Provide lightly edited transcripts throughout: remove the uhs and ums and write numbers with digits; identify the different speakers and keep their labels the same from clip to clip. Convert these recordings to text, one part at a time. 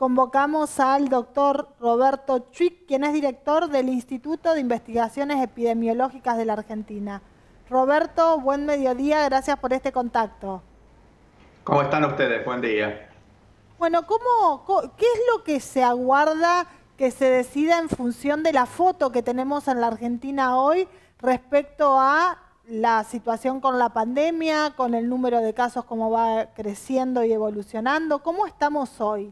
Speaker 1: convocamos al doctor Roberto Chuic, quien es director del Instituto de Investigaciones Epidemiológicas de la Argentina. Roberto, buen mediodía, gracias por este contacto.
Speaker 2: ¿Cómo están ustedes? Buen día.
Speaker 1: Bueno, ¿qué es lo que se aguarda que se decida en función de la foto que tenemos en la Argentina hoy respecto a la situación con la pandemia, con el número de casos cómo va creciendo y evolucionando? ¿Cómo estamos hoy?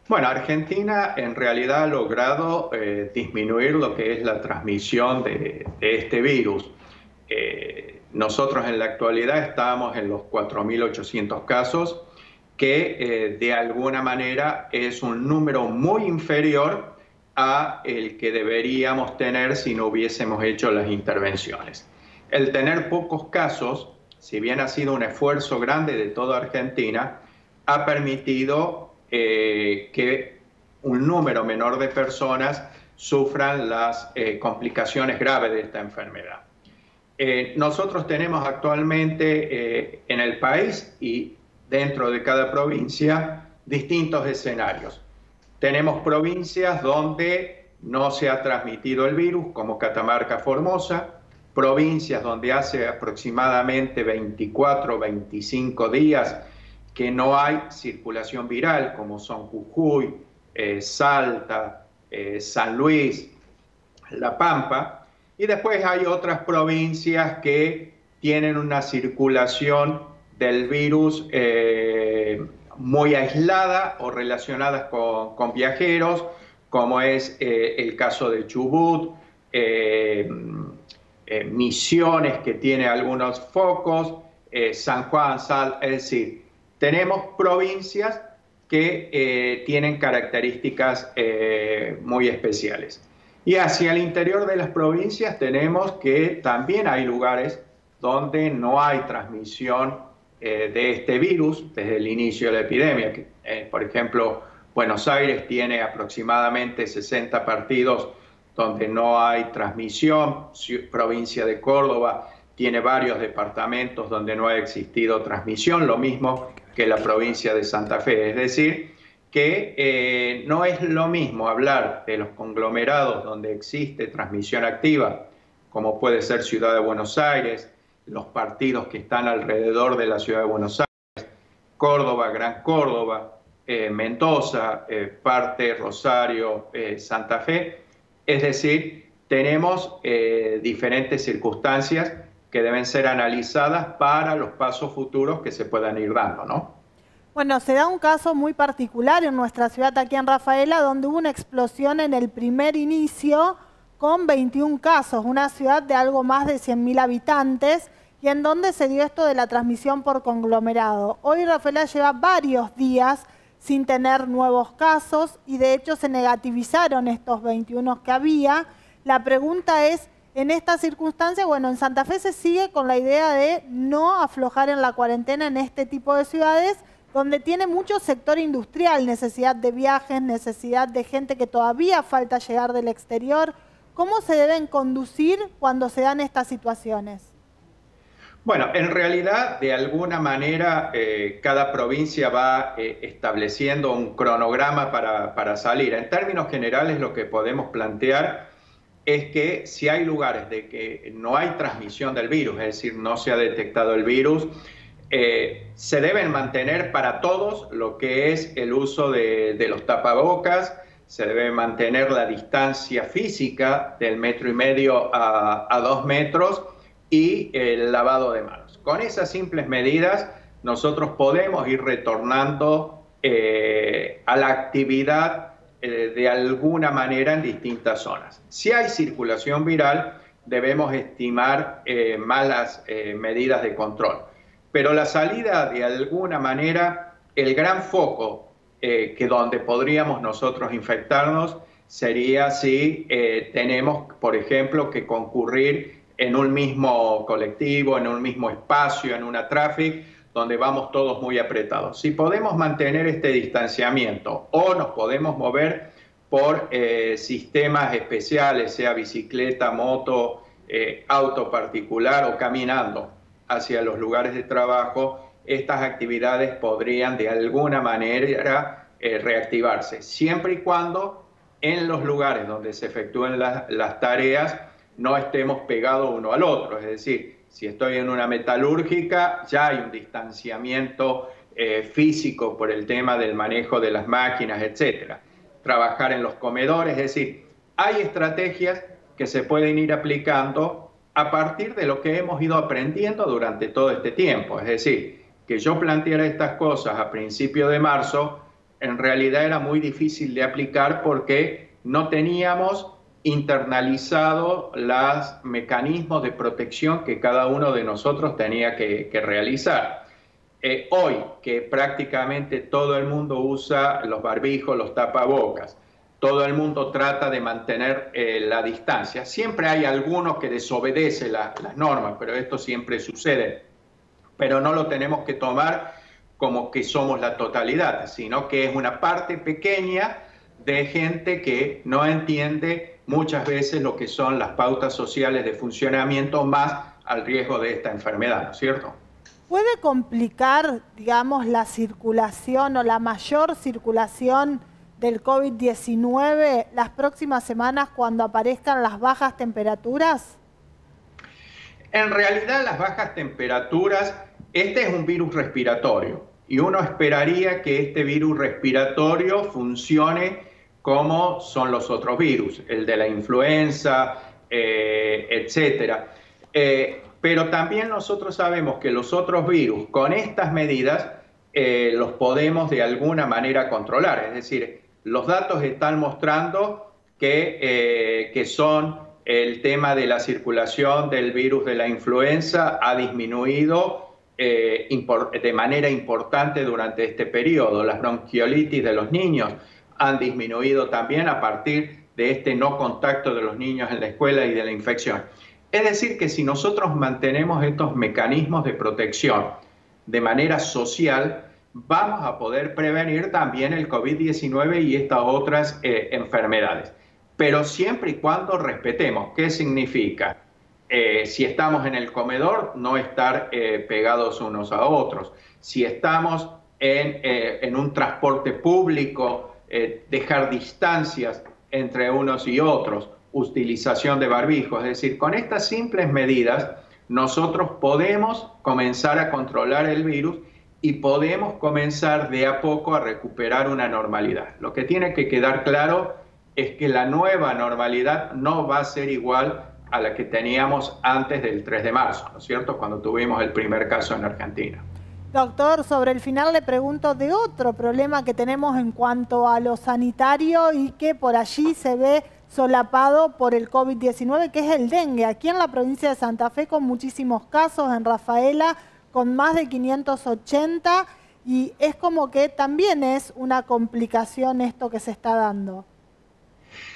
Speaker 2: Bueno, Argentina en realidad ha logrado disminuir lo que es la transmisión de este virus. Nosotros en la actualidad estamos en los 4.800 casos, que de alguna manera es un número muy inferior a el que deberíamos tener si no hubiésemos hecho las intervenciones. El tener pocos casos, si bien ha sido un esfuerzo grande de toda Argentina, ha permitido que un número menor de personas sufran las complicaciones graves de esta enfermedad. Nosotros tenemos actualmente en el país y dentro de cada provincia distintos escenarios. Tenemos provincias donde no se ha transmitido el virus, como Catamarca, Formosa, provincias donde hace aproximadamente 24 o 25 días que no hay circulación viral, como son Jujuy, Salta, San Luis, La Pampa, y después hay otras provincias que tienen una circulación del virus muy aislada o relacionadas con viajeros, como es el caso de Chubut, Misiones, que tiene algunos focos, San Juan, Salta, es decir, tenemos provincias que tienen características muy especiales. Y hacia el interior de las provincias tenemos que también hay lugares donde no hay transmisión de este virus desde el inicio de la epidemia. Por ejemplo, Buenos Aires tiene aproximadamente 60 partidos donde no hay transmisión. Provincia de Córdoba tiene varios departamentos donde no ha existido transmisión, lo mismo que la provincia de Santa Fe. Es decir, que no es lo mismo hablar de los conglomerados donde existe transmisión activa, como puede ser Ciudad de Buenos Aires, los partidos que están alrededor de la Ciudad de Buenos Aires, Córdoba, Gran Córdoba, Mendoza, parte Rosario, Santa Fe. Es decir, tenemos diferentes circunstancias que deben ser analizadas para los pasos futuros que se puedan ir dando, ¿no?
Speaker 1: Bueno, se da un caso muy particular en nuestra ciudad, aquí en Rafaela, donde hubo una explosión en el primer inicio con 21 casos, una ciudad de algo más de 100.000 habitantes, y en donde se dio esto de la transmisión por conglomerado. Hoy Rafaela lleva varios días sin tener nuevos casos y de hecho se negativizaron estos 21 que había. La pregunta es, en esta circunstancia, bueno, en Santa Fe se sigue con la idea de no aflojar en la cuarentena en este tipo de ciudades, donde tiene mucho sector industrial, necesidad de viajes, necesidad de gente que todavía falta llegar del exterior. ¿Cómo se deben conducir cuando se dan estas situaciones?
Speaker 2: Bueno, en realidad, de alguna manera, cada provincia va estableciendo un cronograma para salir. En términos generales, lo que podemos plantear es que si hay lugares de que no hay transmisión del virus, es decir, no se ha detectado el virus, se deben mantener para todos lo que es el uso de los tapabocas, se debe mantener la distancia física del 1,5 metros a 2 metros y el lavado de manos. Con esas simples medidas nosotros podemos ir retornando a la actividad de alguna manera en distintas zonas. Si hay circulación viral, debemos estimar malas medidas de control. Pero la salida, de alguna manera, el gran foco que donde podríamos nosotros infectarnos sería si tenemos, por ejemplo, que concurrir en un mismo colectivo, en un mismo espacio, en una tráfico, donde vamos todos muy apretados. Si podemos mantener este distanciamiento o nos podemos mover por sistemas especiales, sea bicicleta, moto, auto particular o caminando hacia los lugares de trabajo, estas actividades podrían de alguna manera reactivarse, siempre y cuando en los lugares donde se efectúen las tareas no estemos pegados uno al otro. Es decir, si estoy en una metalúrgica, ya hay un distanciamiento físico por el tema del manejo de las máquinas, etcétera. Trabajar en los comedores, es decir, hay estrategias que se pueden ir aplicando a partir de lo que hemos ido aprendiendo durante todo este tiempo. Es decir, que yo planteara estas cosas a principios de marzo, en realidad era muy difícil de aplicar porque no teníamos internalizado los mecanismos de protección que cada uno de nosotros tenía que realizar. Hoy, que prácticamente todo el mundo usa los barbijos, los tapabocas, todo el mundo trata de mantener la distancia. Siempre hay algunos que desobedecen las normas, pero esto siempre sucede. Pero no lo tenemos que tomar como que somos la totalidad, sino que es una parte pequeña de gente que no entiende muchas veces lo que son las pautas sociales de funcionamiento más al riesgo de esta enfermedad, ¿no es cierto?
Speaker 1: ¿Puede complicar, digamos, la circulación o la mayor circulación del COVID-19 las próximas semanas cuando aparezcan las bajas temperaturas?
Speaker 2: En realidad las bajas temperaturas, este es un virus respiratorio y uno esperaría que este virus respiratorio funcione como son los otros virus, el de la influenza, etcétera. Pero también nosotros sabemos que los otros virus, con estas medidas, los podemos de alguna manera controlar. Es decir, los datos están mostrando que son el tema de la circulación del virus de la influenza ha disminuido de manera importante durante este periodo. Las bronquiolitis de los niños han disminuido también a partir de este no contacto de los niños en la escuela y de la infección. Es decir, que si nosotros mantenemos estos mecanismos de protección de manera social, vamos a poder prevenir también el COVID-19 y estas otras enfermedades. Pero siempre y cuando respetemos. ¿Qué significa? Si estamos en el comedor, no estar pegados unos a otros. Si estamos en un transporte público, dejar distancias entre unos y otros, utilización de barbijos. Es decir, con estas simples medidas nosotros podemos comenzar a controlar el virus y podemos comenzar de a poco a recuperar una normalidad. Lo que tiene que quedar claro es que la nueva normalidad no va a ser igual a la que teníamos antes del 3 de marzo, ¿no es cierto?, cuando tuvimos el primer caso en Argentina.
Speaker 1: Doctor, sobre el final le pregunto de otro problema que tenemos en cuanto a lo sanitario y que por allí se ve solapado por el COVID-19, que es el dengue. Aquí en la provincia de Santa Fe con muchísimos casos, en Rafaela con más de 580, y es como que también es una complicación esto que se está dando.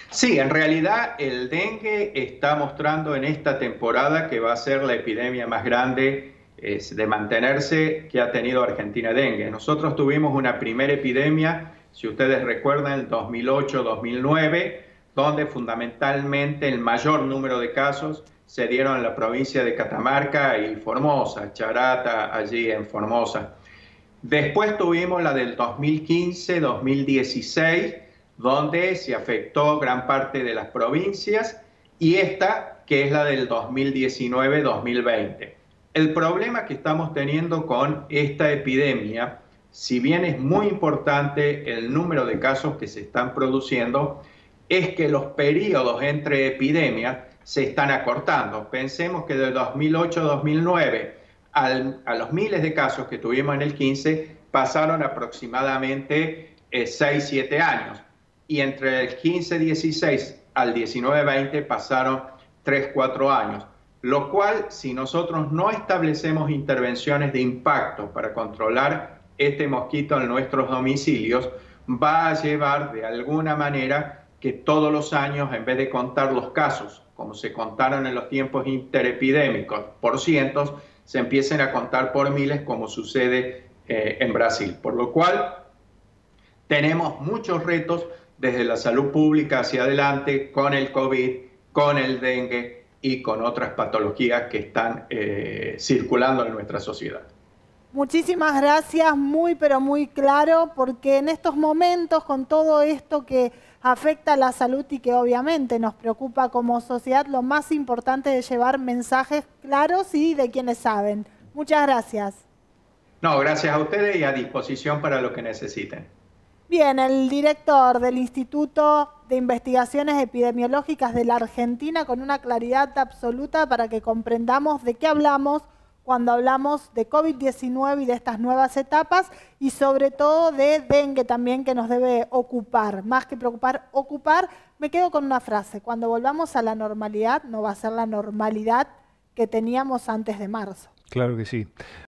Speaker 2: Sí, en realidad el dengue está mostrando en esta temporada que va a ser la epidemia más grande de mantenerse que ha tenido Argentina dengue. Nosotros tuvimos una primera epidemia, si ustedes recuerdan, en 2008-2009, donde fundamentalmente el mayor número de casos se dieron en la provincia de Catamarca y Formosa, Charata, allí en Formosa. Después tuvimos la del 2015-2016, donde se afectó gran parte de las provincias, y esta que es la del 2019-2020. El problema que estamos teniendo con esta epidemia, si bien es muy importante el número de casos que se están produciendo, es que los periodos entre epidemias se están acortando. Pensemos que de 2008-2009 a los miles de casos que tuvimos en el 15 pasaron aproximadamente 6-7 años. Y entre el 15-16 al 19-20 pasaron 3-4 años. Lo cual, si nosotros no establecemos intervenciones de impacto para controlar este mosquito en nuestros domicilios, va a llevar de alguna manera que todos los años, en vez de contar los casos, como se contaron en los tiempos interepidémicos, por cientos, se empiecen a contar por miles, como sucede en Brasil. Por lo cual, tenemos muchos retos desde la salud pública hacia adelante, con el COVID, con el dengue y con otras patologías que están circulando en nuestra sociedad.
Speaker 1: Muchísimas gracias, muy pero muy claro, porque en estos momentos, con todo esto que afecta a la salud y que obviamente nos preocupa como sociedad, lo más importante es llevar mensajes claros y de quienes saben. Muchas gracias.
Speaker 2: No, gracias a ustedes y a disposición para lo que necesiten.
Speaker 1: Bien, el director del Instituto de Investigaciones Epidemiológicas de la Argentina, con una claridad absoluta para que comprendamos de qué hablamos cuando hablamos de COVID-19 y de estas nuevas etapas, y sobre todo de dengue también, que nos debe ocupar. Más que preocupar, ocupar. Me quedo con una frase: cuando volvamos a la normalidad, no va a ser la normalidad que teníamos antes de marzo.
Speaker 3: Claro que sí.